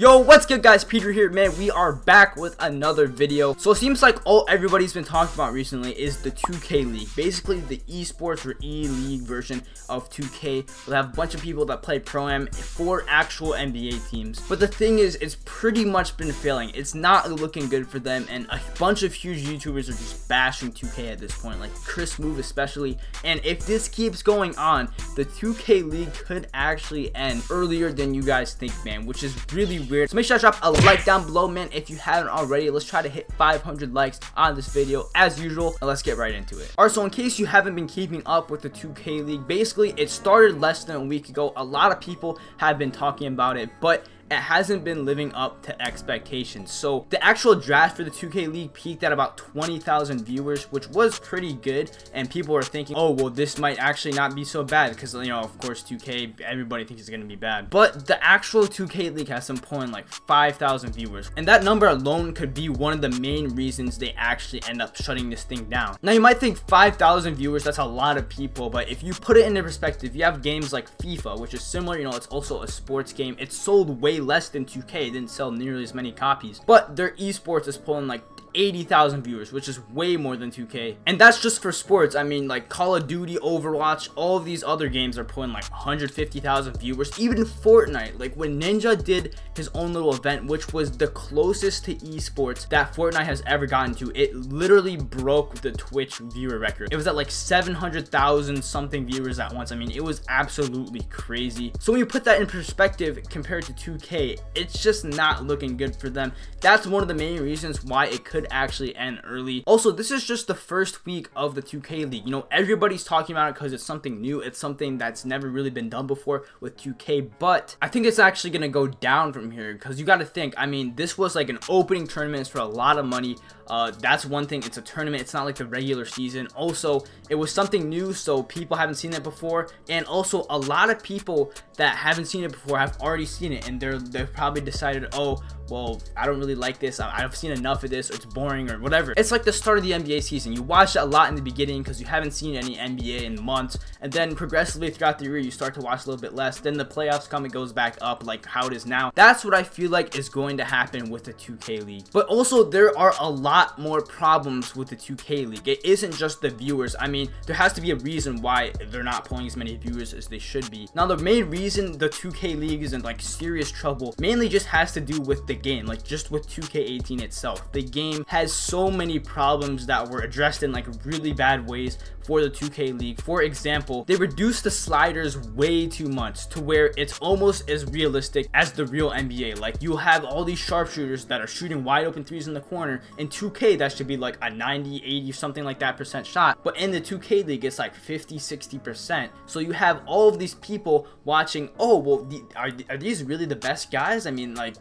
Yo, what's good guys, Peter here, man. We are back with another video. So it seems like all everybody's been talking about recently is the 2K League, basically the esports or e-league version of 2K. We'll have a bunch of people that play Pro-Am for actual NBA teams, but the thing is, it's pretty much been failing. It's not looking good for them, and a bunch of huge YouTubers are just bashing 2K at this point, like Chris Smoove especially. And if this keeps going on, the 2K League could actually end earlier than you guys think, man, which is really weird. So make sure to drop a like down below, man, if you haven't already. Let's try to hit 500 likes on this video as usual, and let's get right into it. Alright, so in case you haven't been keeping up with the 2K League, basically it started less than a week ago. A lot of people have been talking about it, but it hasn't been living up to expectations. So the actual draft for the 2K League peaked at about 20,000 viewers, which was pretty good, and people are thinking, oh well, this might actually not be so bad, because, you know, of course 2K, everybody thinks it's gonna be bad. But the actual 2K League has some point like 5,000 viewers, and that number alone could be one of the main reasons they actually end up shutting this thing down. Now you might think 5,000 viewers, that's a lot of people, but if you put it into perspective, you have games like FIFA, which is similar, you know, it's also a sports game. It's sold way less than 2K. It didn't sell nearly as many copies, but their esports is pulling like 80,000 viewers, which is way more than 2K. And that's just for sports. I mean, like Call of Duty, Overwatch, all of these other games are pulling like 150,000 viewers. Even Fortnite, like when Ninja did his own little event, which was the closest to esports that Fortnite has ever gotten to, it literally broke the Twitch viewer record. It was at like 700,000 something viewers at once. I mean, it was absolutely crazy. So when you put that in perspective compared to 2K, it's just not looking good for them. That's one of the main reasons why it could actually end early. Also, this is just the first week of the 2K League. You know, everybody's talking about it because it's something new. It's something that's never really been done before with 2K, but I think it's actually gonna go down from here, because you got to think, I mean, this was like an opening tournament for a lot of money. That's one thing. It's a tournament. It's not like the regular season. Also, it was something new, so people haven't seen it before, and also a lot of people that haven't seen it before have already seen it, and they've probably decided, oh well, I don't really like this, I've seen enough of this, or it's boring, or whatever. It's like the start of the NBA season. You watch it a lot in the beginning because you haven't seen any NBA in months, and then progressively throughout the year you start to watch a little bit less. Then the playoffs come, it goes back up like how it is now. That's what I feel like is going to happen with the 2K League. But also, there are a lot more problems with the 2K League. It isn't just the viewers. I mean, there has to be a reason why they're not pulling as many viewers as they should be. Now, the main reason the 2K League is in like serious trouble mainly just has to do with the game, like just with 2K18 itself. The game has so many problems that were addressed in like really bad ways for the 2K League. For example, they reduced the sliders way too much to where it's almost as realistic as the real NBA. Like, you'll have all these sharpshooters that are shooting wide open threes in the corner. In 2K, that should be like a 90, 80, something like that % shot, but in the 2K League, it's like 50, 60%. So you have all of these people watching, oh well, are these really the best guys? I mean, like,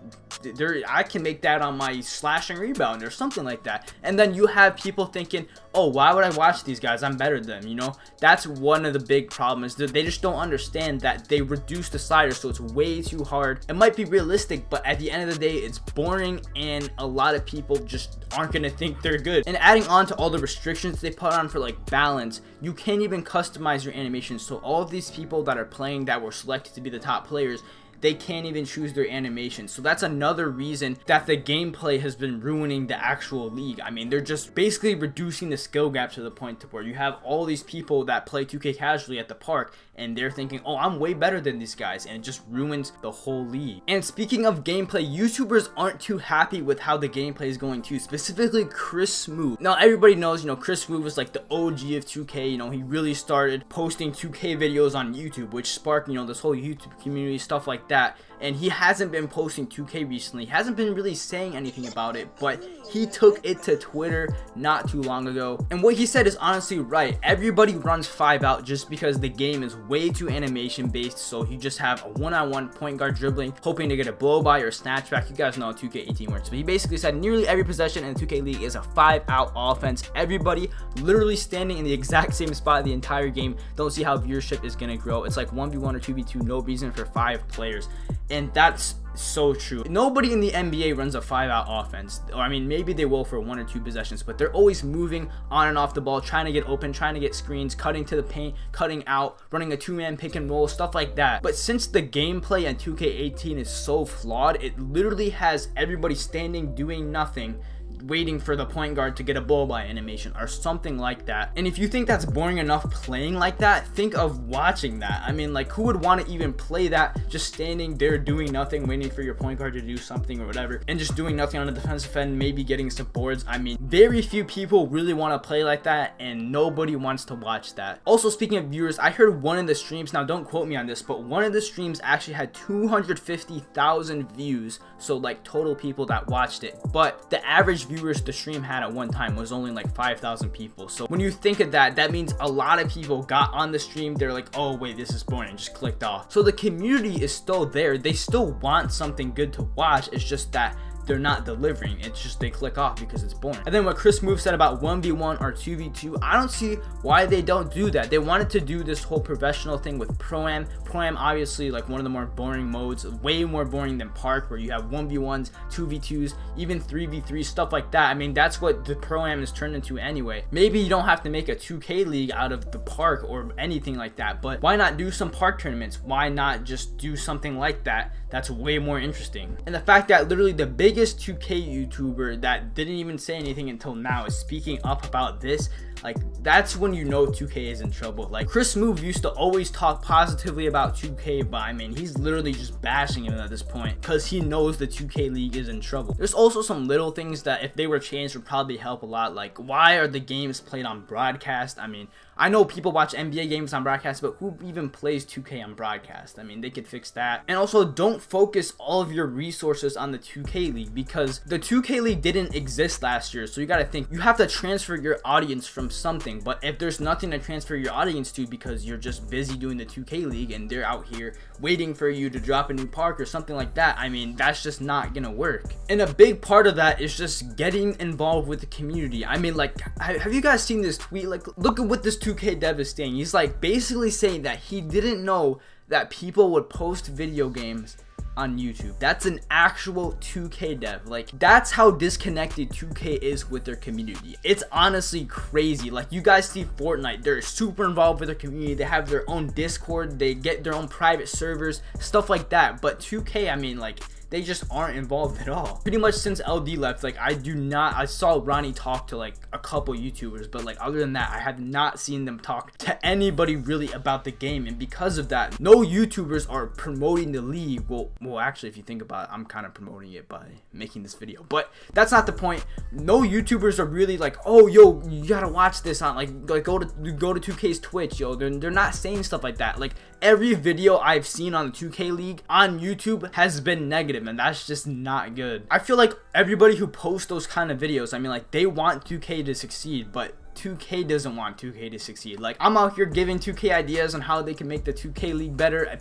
I can make that on my slash and rebound or something like that. And then you have people thinking, oh, why would I watch these guys? I'm better than them, you know? That's one of the big problems. They just don't understand that they reduce the sliders, so it's way too hard. It might be realistic, but at the end of the day, it's boring, and a lot of people just aren't gonna think they're good. And adding on to all the restrictions they put on for like balance, you can't even customize your animations. So all of these people that are playing that were selected to be the top players, they can't even choose their animation. So that's another reason that the gameplay has been ruining the actual league. I mean, they're just basically reducing the skill gap to the point to where you have all these people that play 2K casually at the park, and they're thinking, oh, I'm way better than these guys, and it just ruins the whole league. And speaking of gameplay, YouTubers aren't too happy with how the gameplay is going too, specifically Chris Smoove. Now, everybody knows, you know, Chris Smoove was like the OG of 2K. You know, he really started posting 2K videos on YouTube, which sparked, you know, this whole YouTube community, stuff like that. And he hasn't been posting 2K recently. He hasn't been really saying anything about it, but he took it to Twitter not too long ago, and what he said is honestly right. Everybody runs 5 out just because the game is way too animation based. So you just have a one-on-one point guard dribbling, hoping to get a blow by or snatch back. You guys know how 2K18 works, but he basically said nearly every possession in the 2K League is a 5-out offense. Everybody literally standing in the exact same spot the entire game. Don't see how viewership is gonna grow. It's like 1v1 or 2v2, no reason for 5 players. And that's so true. Nobody in the NBA runs a 5-out offense, or I mean maybe they will for 1 or 2 possessions, but they're always moving on and off the ball, trying to get open, trying to get screens, cutting to the paint, cutting out, running a 2-man pick and roll, stuff like that. But since the gameplay in 2K18 is so flawed, it literally has everybody standing doing nothing, waiting for the point guard to get a blow-by animation or something like that. And if you think that's boring enough playing like that, think of watching that. I mean, like, who would want to even play that, just standing there doing nothing, waiting for your point guard to do something or whatever, and just doing nothing on the defensive end, maybe getting some boards? I mean, very few people really want to play like that, and nobody wants to watch that. Also, speaking of viewers, I heard one of the streams, now don't quote me on this, but one of the streams actually had 250,000 views, so like total people that watched it, but the average viewers the stream had at one time was only like 5,000 people. So when you think of that, that means a lot of people got on the stream, they're like, oh wait, this is boring, and just clicked off. So the community is still there, they still want something good to watch, it's just that they're not delivering. It's just they click off because it's boring. And then what Chris Smoove said about 1v1 or 2v2, I don't see why they don't do that. They wanted to do this whole professional thing with Pro-Am. Pro-Am obviously like one of the more boring modes, way more boring than Park, where you have 1v1s, 2v2s, even 3v3, stuff like that. I mean, that's what the Pro-Am is turned into anyway. Maybe you don't have to make a 2K league out of the Park or anything like that, but why not do some Park tournaments? Why not just do something like that that's way more interesting? And the fact that literally the biggest 2K YouTuber that didn't even say anything until now is speaking up about this, like, that's when you know 2K is in trouble. Like, Chris Smoove used to always talk positively about 2K, but I mean, he's literally just bashing him at this point because he knows the 2K league is in trouble. There's also some little things that if they were changed would probably help a lot. Like, why are the games played on broadcast? I mean, I know people watch NBA games on broadcast, but who even plays 2K on broadcast? I mean, they could fix that. And also, don't focus all of your resources on the 2K league, because the 2K league didn't exist last year. So you gotta think, you have to transfer your audience from something. But if there's nothing to transfer your audience to because you're just busy doing the 2K league and they're out here waiting for you to drop a new park or something like that, I mean, that's just not gonna work. And a big part of that is just getting involved with the community. I mean, like, have you guys seen this tweet? Like, look at what this 2K dev is saying. He's like basically saying that he didn't know that people would post video games on YouTube. That's an actual 2K dev. Like, that's how disconnected 2K is with their community. It's honestly crazy. Like, you guys see Fortnite, they're super involved with their community, they have their own Discord, they get their own private servers, stuff like that. But 2K, I mean, like, they just aren't involved at all. Pretty much since LD left, like, I saw Ronnie talk to like a couple YouTubers, but like other than that, I have not seen them talk to anybody really about the game. And because of that, no YouTubers are promoting the league. Well, actually, if you think about it, I'm kind of promoting it by making this video, but that's not the point. No YouTubers are really like, oh, yo, you gotta watch this on like go to 2K's Twitch, yo. They're not saying stuff like that. Like, every video I've seen on the 2K league on YouTube has been negative, and that's just not good. I feel like everybody who posts those kind of videos, I mean, like, they want 2K to succeed, but 2K doesn't want 2K to succeed. Like, I'm out here giving 2K ideas on how they can make the 2K league better.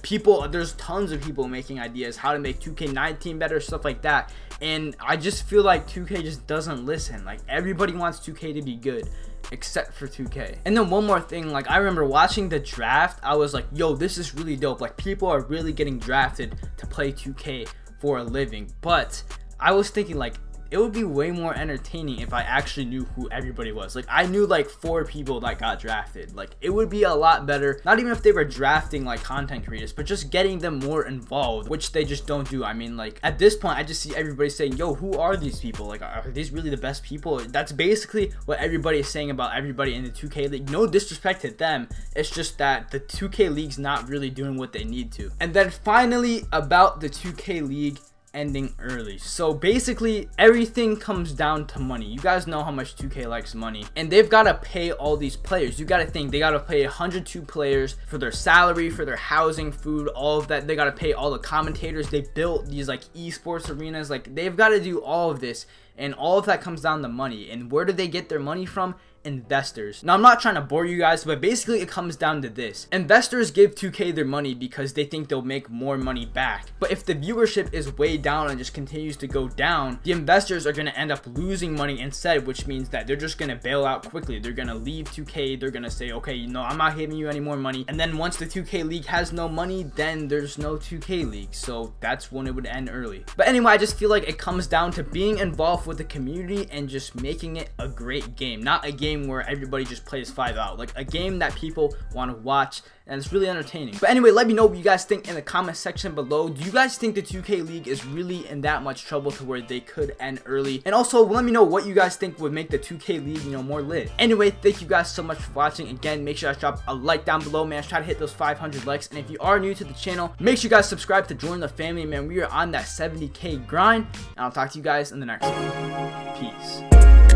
There's tons of people making ideas how to make 2K19 better, stuff like that, and I just feel like 2K just doesn't listen. Like, everybody wants 2K to be good except for 2K. And then one more thing, like, I remember watching the draft, I was like, yo, this is really dope. Like, people are really getting drafted to play 2K for a living. But I was thinking, like, it would be way more entertaining if I actually knew who everybody was. Like, I knew like 4 people that got drafted. Like, it would be a lot better, not even if they were drafting like content creators, but just getting them more involved, which they just don't do. I mean, like, at this point, I just see everybody saying, yo, who are these people? Like, are these really the best people? That's basically what everybody is saying about everybody in the 2K league. No disrespect to them, it's just that the 2K league's not really doing what they need to. And then finally, about the 2K league ending early. So basically, everything comes down to money. You guys know how much 2K likes money, and they've got to pay all these players. You got to think, they got to pay 102 players for their salary, for their housing, food, all of that. They got to pay all the commentators. They built these like esports arenas. Like, they've got to do all of this, and all of that comes down to money. And where do they get their money from? investors. Now, I'm not trying to bore you guys, but basically it comes down to this. Investors give 2K their money because they think they'll make more money back. But if the viewership is way down and just continues to go down, the investors are going to end up losing money instead, which means that they're just going to bail out quickly. They're going to leave 2K. They're going to say, okay, you know, I'm not giving you any more money. And then once the 2K league has no money, then there's no 2K league. So that's when it would end early. But anyway, I just feel like it comes down to being involved with the community and just making it a great game. Not a game where everybody just plays 5 out. Like a game that people want to watch, and it's really entertaining. But anyway, let me know what you guys think in the comment section below. Do you guys think the 2K League is really in that much trouble to where they could end early? And also, let me know what you guys think would make the 2K League, you know, more lit. Anyway, thank you guys so much for watching. Again, make sure you guys drop a like down below, man. Try to hit those 500 likes. And if you are new to the channel, make sure you guys subscribe to join the family, man. We are on that 70K grind. And I'll talk to you guys in the next one. Peace.